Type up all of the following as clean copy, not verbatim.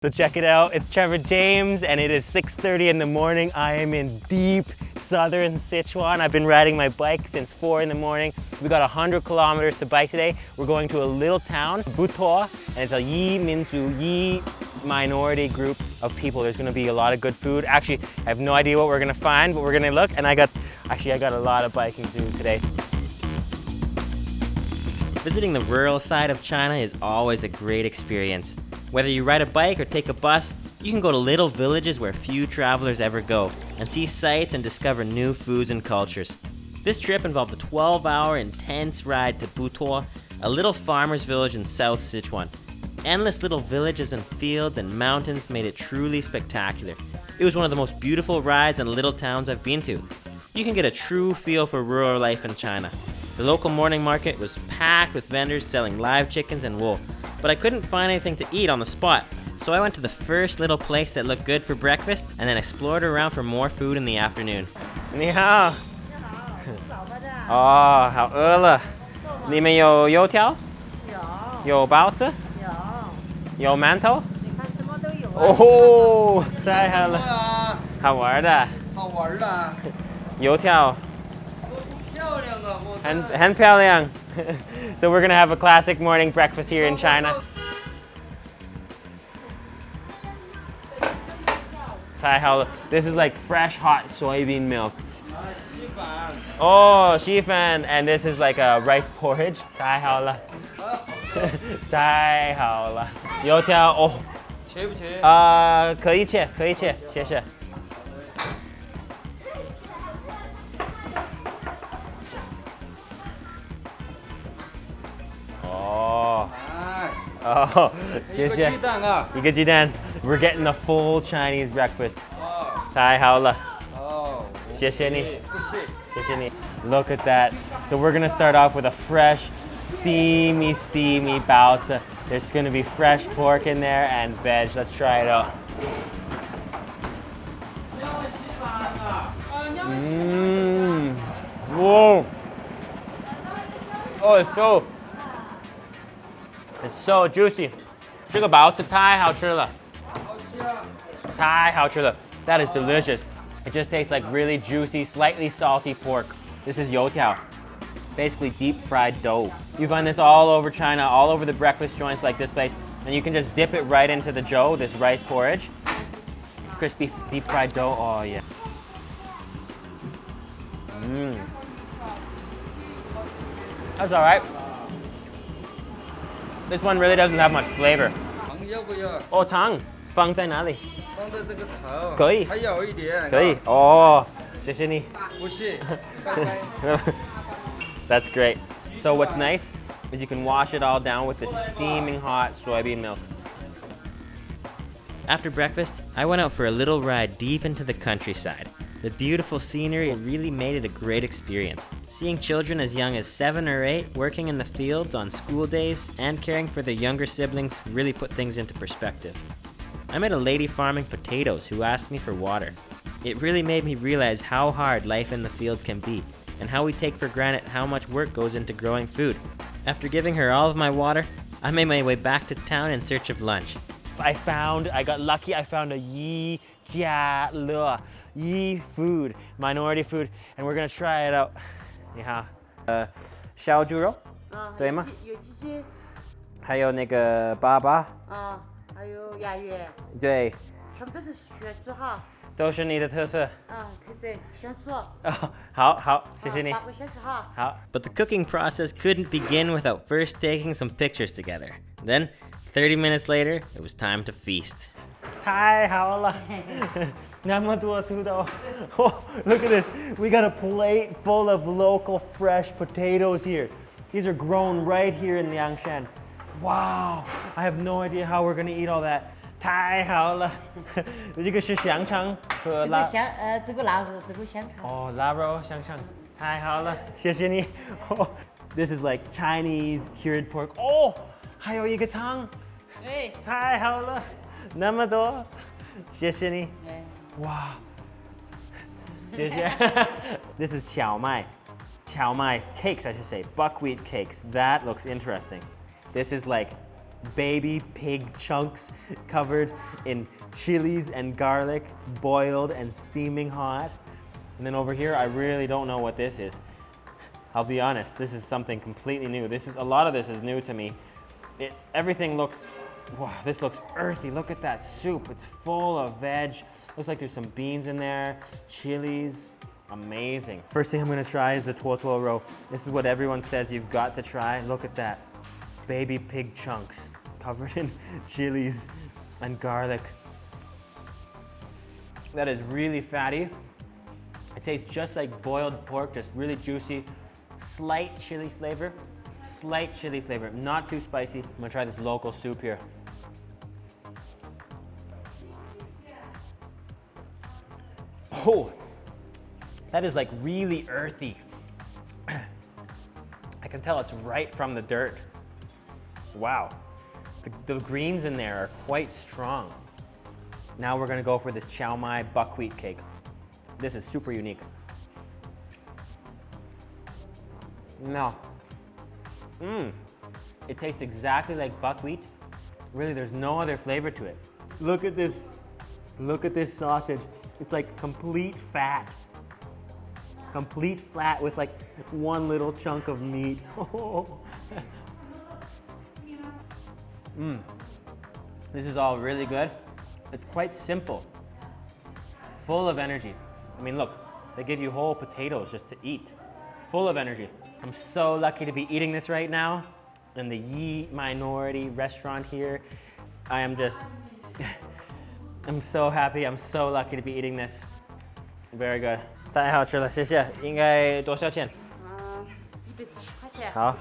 So check it out, it's Trevor James and it is 6:30 in the morning. I am in deep southern Sichuan. I've been riding my bike since 4 in the morning. We got 100 kilometers to bike today. We're going to a little town, Butuo, and it's a Yi Minzu, Yi minority group of people. There's gonna be a lot of good food. Actually, I have no idea what we're gonna find, but we're gonna look, and I got a lot of biking to do today. Visiting the rural side of China is always a great experience. Whether you ride a bike or take a bus, you can go to little villages where few travelers ever go and see sights and discover new foods and cultures. This trip involved a 12-hour intense ride to Butuo, a little farmer's village in South Sichuan. Endless little villages and fields and mountains made it truly spectacular. It was one of the most beautiful rides and little towns I've been to. You can get a true feel for rural life in China. The local morning market was packed with vendors selling live chickens and wool, but I couldn't find anything to eat on the spot. So I went to the first little place that looked good for breakfast and then explored around for more food in the afternoon. 你好。哦，好饿了。你们有油条？有。有包子？有。有馒头？你看什么都有啊。哦，太好了。好玩的。好玩的。油条。很漂亮。So we're gonna have a classic morning breakfast here in China. 太好了. This is like fresh hot soybean milk. Oh, Xifan, and this is like a rice porridge. 太好了. 太好了. 油条 oh. 切不切？可以切，可以切，谢谢。Oh, 谢谢。一个鸡蛋。We're getting a full Chinese breakfast. 太好了。谢谢你。谢谢你。Look at that. So we're gonna start off with a fresh, steamy baozi. There's gonna be fresh pork in there and veg. Let's try it out. Mmm. Whoa. Oh, it's so juicy. 这个包子太好吃了。太好吃了。That is delicious. It just tastes like really juicy, slightly salty pork. This is youtiao, basically deep fried dough. You find this all over China, all over the breakfast joints like this place, and you can just dip it right into the dough, this rice porridge. Crispy deep fried dough, oh yeah. Mmm. That's all right. This one really doesn't have much flavor. 哦，糖放在哪里？放在这个头。可以。还有一点。可以。哦，谢谢你。不是。拜拜。That's great. So what's nice is you can wash it all down with this steaming hot soybean milk. After breakfast, I went out for a little ride deep into the countryside. The beautiful scenery really made it a great experience. Seeing children as young as 7 or 8 working in the fields on school days and caring for their younger siblings really put things into perspective. I met a lady farming potatoes who asked me for water. It really made me realize how hard life in the fields can be and how we take for granted how much work goes into growing food. After giving her all of my water, I made my way back to town in search of lunch. I got lucky, I found a Yi food, minority food, and we're gonna try it out. 你好，小猪肉，对吗？有鸡翅，还有那个粑粑，还有鸭鱼，对，全部都是选做哈，都是你的特色，特色选做，好，谢谢你，把握先吃哈，好。But the cooking process couldn't begin without first taking some pictures together. Then, 30 minutes later, it was time to feast. 太好了。那么多土豆。Oh, look at this. We got a plate full of local fresh potatoes here. These are grown right here in liangshan. Wow. I have no idea how we're going to eat all that. 太好了。这个是香肠和腊。这个腊肉，这个香肠。哦，腊肉香肠。太好了，谢谢你。Oh, this is like Chinese cured pork. Oh, 还有一个汤。太好了。那么多，谢谢你。Wow. 谢谢。This is 荞麦 cakes, I should say, buckwheat cakes. That looks interesting. This is like baby pig chunks covered in chilies and garlic, boiled and steaming hot. And then over here, I really don't know what this is. I'll be honest, this is something completely new. A lot of this is new to me. Everything looks, wow, this looks earthy. Look at that soup. It's full of veg. Looks like there's some beans in there, chilies. Amazing. First thing I'm gonna try is the tuo roe. This is what everyone says you've got to try. Look at that. Baby pig chunks covered in chilies and garlic. That is really fatty. It tastes just like boiled pork, just really juicy. Slight chili flavor, not too spicy. I'm gonna try this local soup here. Oh, that is like really earthy. I can tell it's right from the dirt. Wow, the greens in there are quite strong. Now we're gonna go for this chow mai buckwheat cake. This is super unique. No. It tastes exactly like buckwheat. Really, there's no other flavor to it. Look at this sausage. It's like complete fat. Complete fat with like one little chunk of meat. This is all really good. It's quite simple, full of energy. I mean, look, they give you whole potatoes just to eat. Full of energy. I'm so lucky to be eating this right now in the Yi Minority restaurant here. I am just, I'm so happy. I'm so lucky to be eating this. Very good. 太好吃了，谢谢。应该多少钱？140块钱。好。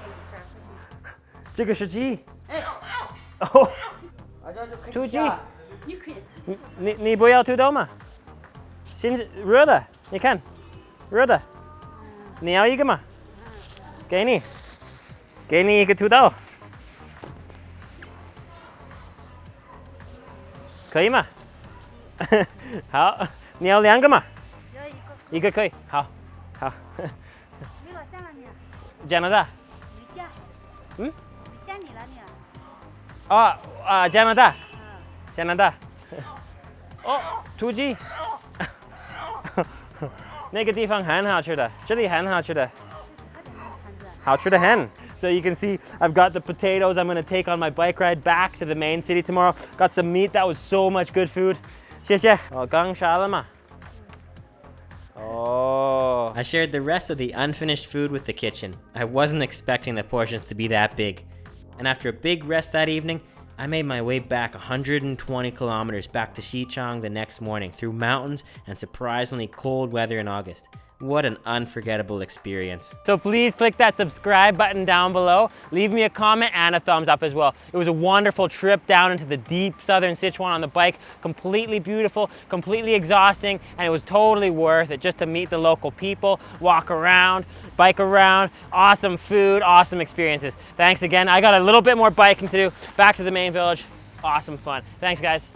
这个是鸡。哦。土鸡。你可以。你不要土豆吗？现在热的，你看，热的。你要一个吗？给你一个土豆，可以吗？好，你要两个吗？要一个。一个可以，好，好。那个加拿大。加你了你。哦加拿大。加拿大。哦，土鸡。那个地方很好吃的，这里很好吃的。好吃的很。So you can see I've got the potatoes I'm gonna take on my bike ride back to the main city tomorrow. Got some meat, that was so much good food. 谢谢。我刚杀了吗？ Oh. I shared the rest of the unfinished food with the kitchen. I wasn't expecting the portions to be that big. And after a big rest that evening, I made my way back 120 kilometers back to Xichang the next morning through mountains and surprisingly cold weather in August. What an unforgettable experience. So please click that subscribe button down below. Leave me a comment and a thumbs up as well. It was a wonderful trip down into the deep southern Sichuan on the bike. Completely beautiful, completely exhausting, and it was totally worth it just to meet the local people, walk around, bike around, awesome food, awesome experiences. Thanks again. I got a little bit more biking to do. Back to the main village. Awesome fun. Thanks guys.